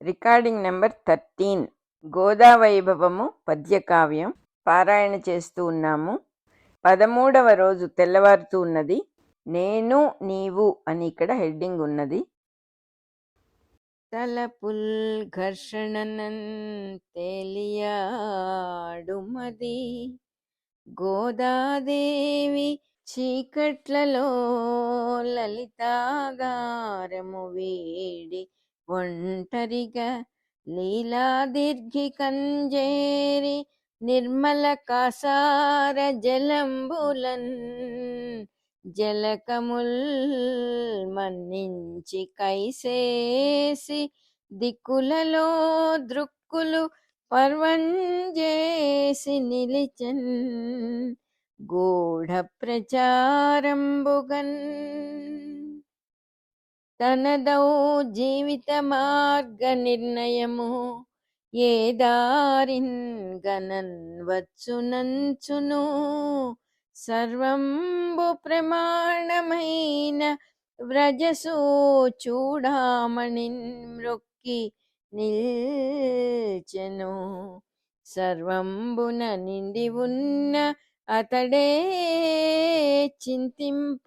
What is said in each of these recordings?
Recording number 13 గోదావైభవము పద్యకావ్యం పారాయణ చేస్తూ ఉన్నాము. 13వ రోజు తెల్లవారుతూ ఉన్నది. నేను నీవు అని ఇక్కడ హెడ్డింగ్ ఉన్నది. తలపుల్ ఘర్షణనన్ తేలియాడుమది గోదాదేవి చీకట్లలో లలితాగారము వీడి ఒంటరిగా లీలాదీర్ఘి కంజేరి నిర్మల కాసార జలంబులన్ జలకముల్ మన్నించి కైసేసి దిక్కులలో దృక్కులు పర్వంజేసి నిలిచన్ గూఢ ప్రచారంబుగన్ తనదౌ జీవిత మార్గ నిర్ణయము ఏ దారిన్ గనన్ వచ్చునంచును సర్వంబు ప్రమాణమైన వ్రజసు చూడామణిన్ మ్రొక్కి నిల్చెను సర్వంబున నిండి ఉన్న అతడే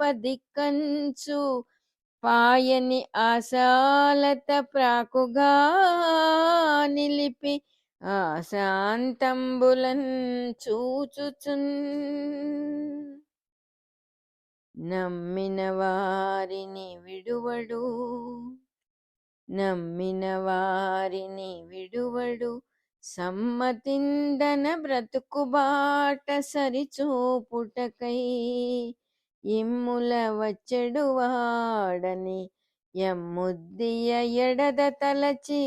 చింతింపదిక్కంచు పాయని ఆశాలత ప్రాకుగా నిలిపి ఆశాంతంబులన్ చూచుచున్ నమ్మిన వారిని విడువడు సమ్మతిందన బ్రతుకుబాట సరిచూపుటకై ఇమ్ముల వచ్చెడు వాడని ఎమ్ముద్దియ ఎడద తలచి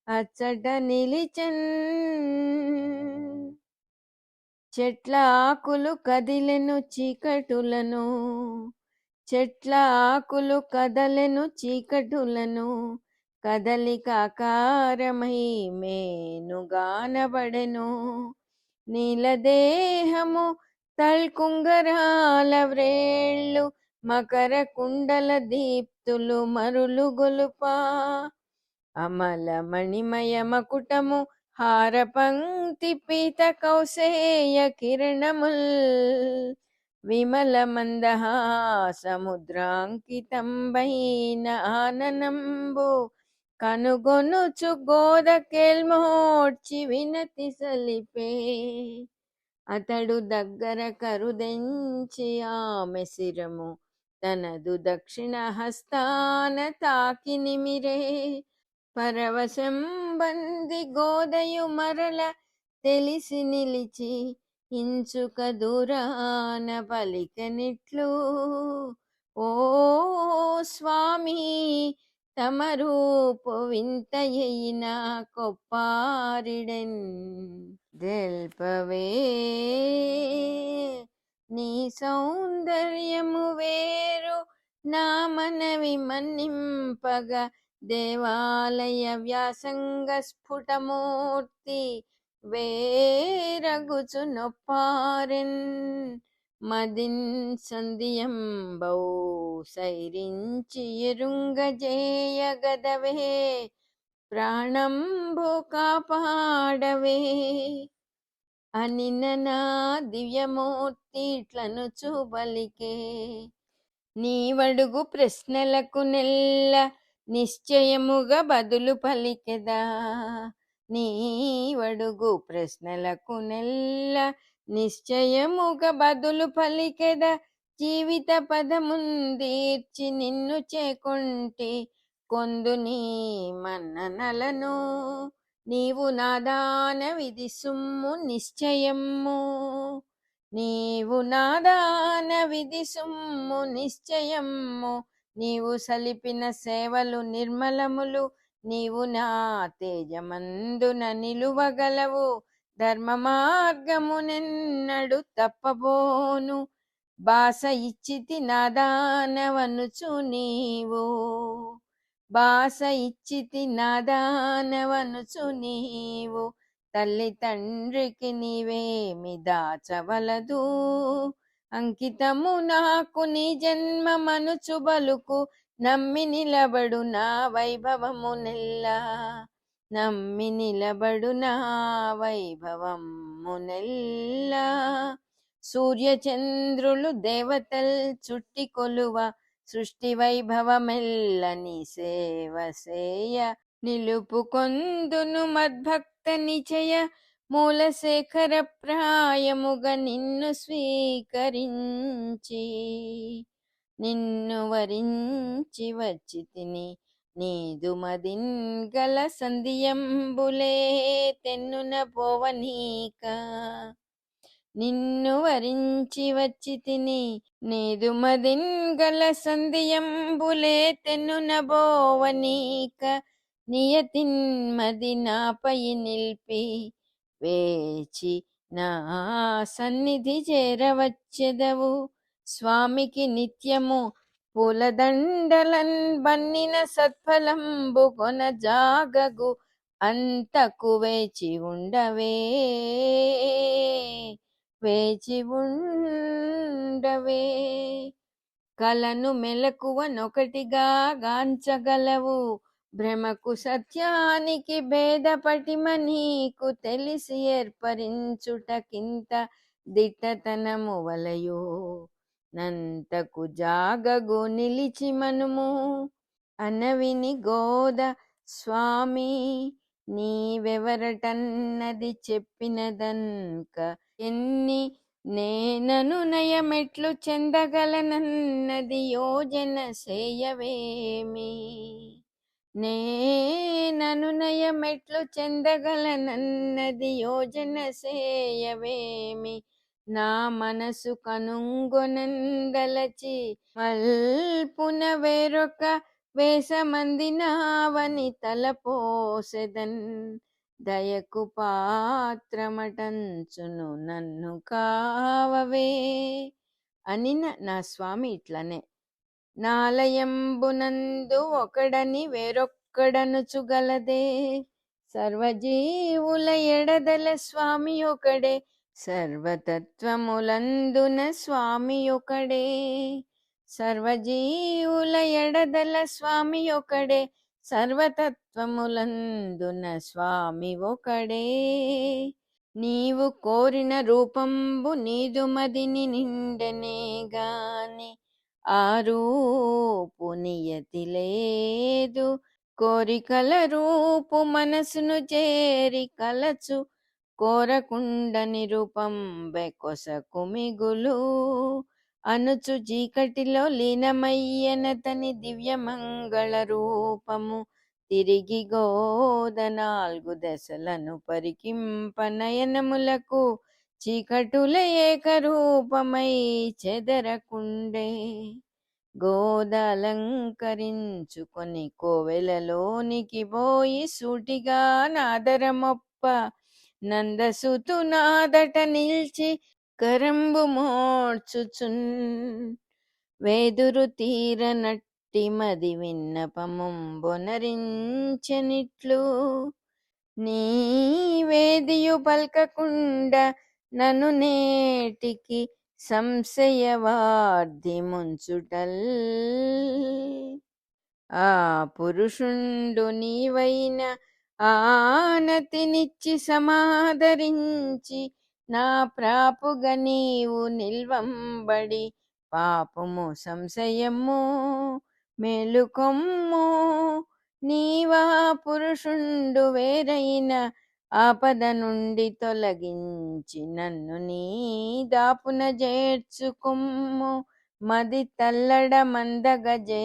అచ్చట నిలిచన్ చెట్ల ఆకులు కదిలెను చీకటులను కదలికాకారమై మేనుగానబడెను నీలదేహము తల్కుంగరాల వ్రేళ్ళు మకర కుండల దీప్తులు మరులు గొలుపా అమల మణిమయ మకుటము హార పంక్తి పీత కౌసేయ కిరణముల్ విమల మందహాసముద్రాంకితంబైన ఆననంబు కనుగొనుచు గోదకెల్మోడ్చి వినతి సలిపే అతడు దగ్గర కరుదెంచి ఆమె శిరము తనదు దక్షిణ హస్తాన తాకి నిమిరే పరవశంబంది గోదయు మరల తెలిసి నిలిచి ఇంచుక దూరాన పలికనిట్లు ఓ స్వామి తమరూపు వింతయైన కొప్పారిడెన్ దెల్పవే నీ సౌందర్యము వేరు నా మనవి మన్నింపగ దేవాలయ వ్యాసంగ స్ఫుటమూర్తి వేరగుచు నొప్పారెన్ మదిన్ సంధియంబౌ సైరించి ఎరుంగజేయ గదవే ప్రాణంబు కాపాడవే అనిన నా దివ్యమూర్తి ఇట్లను చూబలికే నీవడుగు ప్రశ్నలకు నెల్ల నిశ్చయముగా బదులు పలికెదా నీవడుగు ప్రశ్నలకు నెల్ల నిశ్చయముగా బదులు పలికెదా జీవిత పదముందీర్చి నిన్ను చేకొంటి కొందు నీ మన్ననలను నీవు నాదాన విధి సుమ్ము నిశ్చయమ్ము నీవు సలిపిన సేవలు నిర్మలములు నీవు నా తేజమందున నిలువగలవు ధర్మ మార్గమునెన్నడు తప్పబోను బాస ఇచ్చితి నాదానవనుచు నీవు తల్లి తండ్రికి నీవేమి దాచవలదు అంకితము నాకు నీ జన్మ మనుచు బలుకు నమ్మి నిలబడు నా వైభవము నెల్లా నమ్మి నిలబడునా వైభవమునెల్లా. సూర్యచంద్రులు దేవతల్ చుట్టి కొలువ, సృష్టి వైభవమెల్ల నీ సేవ సేయ. నిలుపుకొందును మద్భక్త నిచయ, మూలశేఖర ప్రాయముగ నిన్ను స్వీకరించి. నిన్ను వరించి వచ్చి తిని, నీదు మదిన్ గల సంధియంబులే తెన్నున పోవనీక. నిన్ను వరించి వచ్చి తిని, నీదు మదిన్ గల సంధియంబులే తెన్నున బోవనీక. నియతిన్ మది నాపై నిల్పి, వేచి నా సన్నిధి చేరవచ్చెదవు. స్వామికి నిత్యము పూలదండలన్ బన్నిన సత్ఫలంబు కొన జాగగు, అంతకు వేచి ఉండవే, వేచి ఉండవే. కలను మెలకువనొకటిగా గాంచగలవు, భ్రమకు సత్యానికి భేదపటిమ నీకు తెలిసి ఏర్పరించుటకింత దిట్టతనము వలయో. నంతకు జాగగు నిలిచి మనుము, అనవిని గోద స్వామి నీవెవరటన్నది చెప్పినదన్క. ఎన్ని నేనను నయమెట్లు చెందగలనన్నది యోజన సేయవేమి. నేనను నయమెట్లు చెందగలనన్నది యోజన సేయవేమి. నా మనసు కనుంగొనందలచి, మల్పున వేరొక వేషమందినావని తలపోసెదన్. దయకు పాత్రమటంచును నన్ను కావవే. అనిన నా స్వామి ఇట్లనే, నాలయంబునందు ఒకడని వేరొక్కడనుచుగలదే. సర్వజీవుల ఎడదల స్వామి ఒకడే, సర్వతత్వములందున స్వామి ఒకడే. సర్వజీవుల ఎడదల స్వామి ఒకడే, సర్వతత్వములందున స్వామి ఒకడే. నీవు కోరిన రూపంబు నీదు మదిని నిండనే గాని, ఆ రూపు నియతి లేదు. కోరికల రూపు మనసును చేరి కలచు, కోరకుండని రూపం బెకొసకు మిగులు. అనుచు చీకటిలో లీనమయ్యనతని దివ్యమంగళ రూపము, తిరిగి గోద 4 దశలను పరికింప నయనములకు. చీకటుల ఏకరూపమై చెదరకుండే, గోద అలంకరించుకొని కోవెలలోనికి పోయి సూటిగా నాదరమొప్ప. నందసుతు నాదట నిల్చి కరంబు మోడ్చుచున్, వేదురు తీరనట్టి మది విన్నపముంబొనరించెనిట్లు. నీ వేదియు పల్కకుండ నను నేటికి సంశయవార్ధి ముంచుటల్. ఆ పురుషుండు నీవైన ఆనతినిచ్చి సమాదరించి, నా ప్రాపుగ నీవు నిల్వంబడి పాపము సంశయము మేలుకొమ్ము. నీవా పురుషుండు వేరైన ఆపద నుండి తొలగించి, నన్ను నీ దాపున చేర్చుకొమ్ము. మది తల్లడ మందగజేయబాడియే.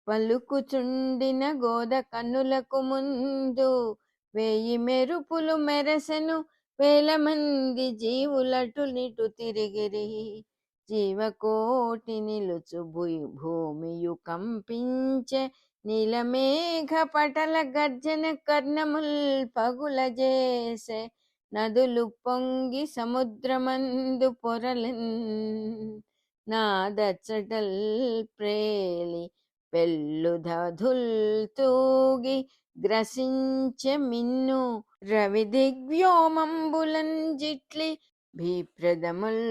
పలుకుచుండిన గోద కన్నులకు ముందు 1000 మెరుపులు మెరసెను. 1000 మంది జీవులటు నిటు తిరిగిరి. జీవకోటి నిలుచు భూమియు కంపించే. నీలమేఘ పటల గర్జన కర్ణముల్ పగుల చేసే. నదులు పొంగి సముద్రమందు పొరలెన్. నాదచ్చటల్ ప్రేలి పెళ్ళు ధధుల్ తూగి గ్రసించె మిన్ను. రవి దిగ్వ్యోమంబులన్ జిట్లి భీప్రదముల్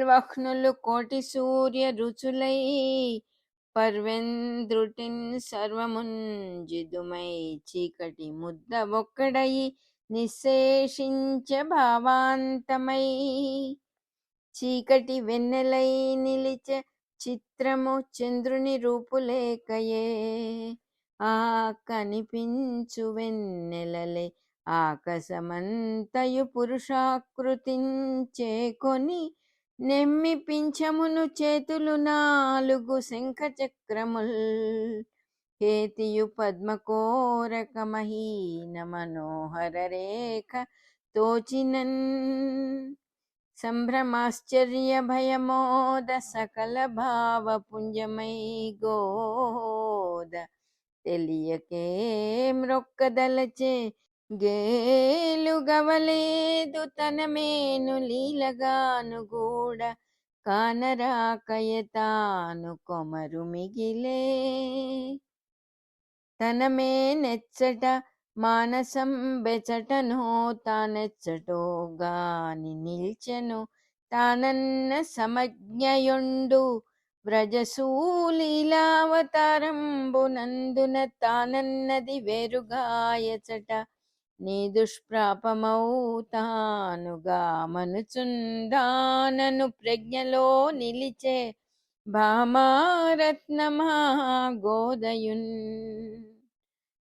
వహ్నులు కోటి సూర్య రుచులై పర్వెంద్రుటిన్ సర్వముంజిదుమై చీకటి ముద్ద ఒక్కడయి నిశేషించ భావాంతమై చీకటి వెన్నెలై నిలిచే చిత్రము చంద్రుని రూపులేకయే ఆ కనిపించు వెన్నెలలే ఆకాశమంతయు పురుషాకృతించేకొని నెమ్మి పింఛమును చేతులు నాలుగు శంఖ చక్రముల్ హేతియు పద్మకోరక మహీన మనోహర రేఖ తోచినన్ సంభ్రమాశ్చర్య భయమోద సకల భావ పుంజమై గోద తెలియకే మ్రొక్కదలచే గేలుగవలేదు తన మేను లీలగాను గూడ కానరాకయతాను కొమరు మిగిలే తన మేనెచ్చట మానసం బెచటనో తానెచ్చటో గాని నిల్చెను తానన్న సమజ్ఞయుండు వ్రజశూలీలావతారంబునందున తానన్నది వేరుగాయచట నీ దుష్ప్రాపమౌ తానుగా మనుచుందానను ప్రజ్ఞలో నిలిచే భామారత్నమా గోదయున్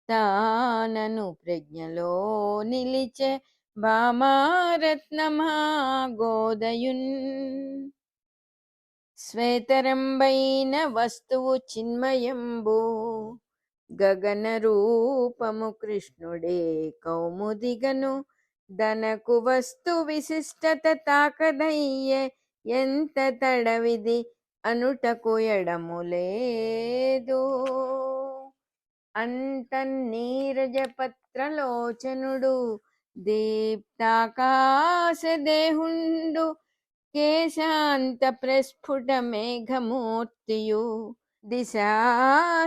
తానను ప్రజ్ఞలో నిలిచే భామారత్నమా గోదయున్ శ్వేతరంబైన వస్తువు చిన్మయంబు గగన రూపము కృష్ణుడే కౌముదిగను దనకు వస్తు విశిష్టత తాకదయ్యే ఎంత తడవిది అనుటకు ఎడము లేదు అంతన్నీరజపత్రలోచనుడు దీప్తాకాశ దేహుండు కేశాంత ప్రస్ఫుట మేఘమూర్తియు దిశా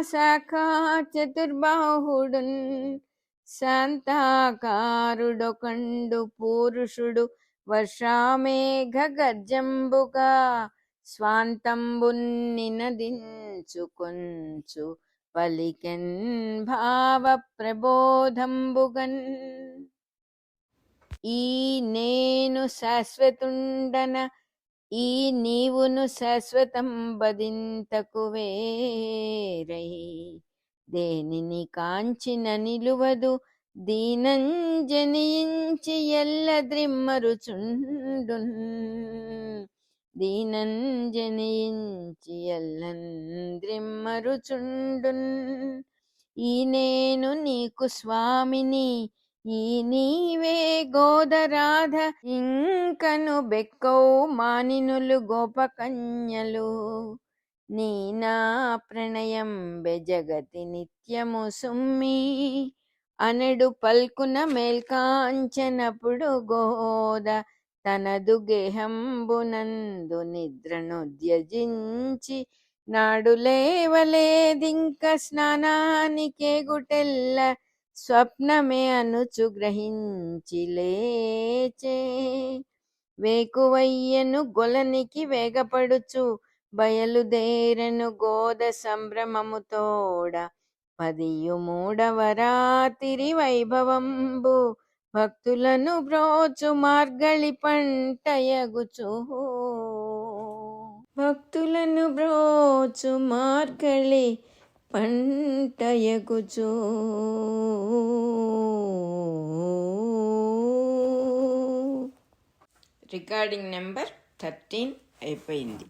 శాఖా చతుర్బాహుడున్ శాంతాకారుడొకండు పురుషుడు వర్షామేఘ గర్జంబుగా స్వాంతంబున్నినదించుకొంచు పలికెన్ భావ ప్రబోధంబుగన్ ఈ నేను శాశ్వతుండన ఈ నీవును శాశ్వతం బదింతకు వేరై దేనిని కాంచిన నిలువదు దీనంజనించి ఎల్ల ద్రిమ్మరుచుండున్ దీనంజనించి ఎల్లన్ ద్రిమ్మరుచుండున్ ఈ నేను నీకు స్వామిని ఈ నీవే గోదరాధ ఇంకను బెక్కౌ మానినులు గోపకన్యలు నీ నా ప్రణయం బెజగతి నిత్యము సుమ్మి అనడు పల్కున మేల్కాంచనప్పుడు గోద తనదు గేహంబునందు నిద్రను త్యజించి నాడు లేవలేదింక స్నానానికే గుటెల్ల స్వప్నమే అనుచు గ్రహించి లేచే వేకువయ్యను గొలనికి వేగపడుచు బయలుదేరెను గోద సంభ్రమముతోడ 13వ రాతిరి వైభవంబు భక్తులను బ్రోచు మార్గళి పంటయగుచు భక్తులను బ్రోచు మార్గళి పంటయగుచు రికార్డింగ్ నెంబర్ 13 అయిపోయింది.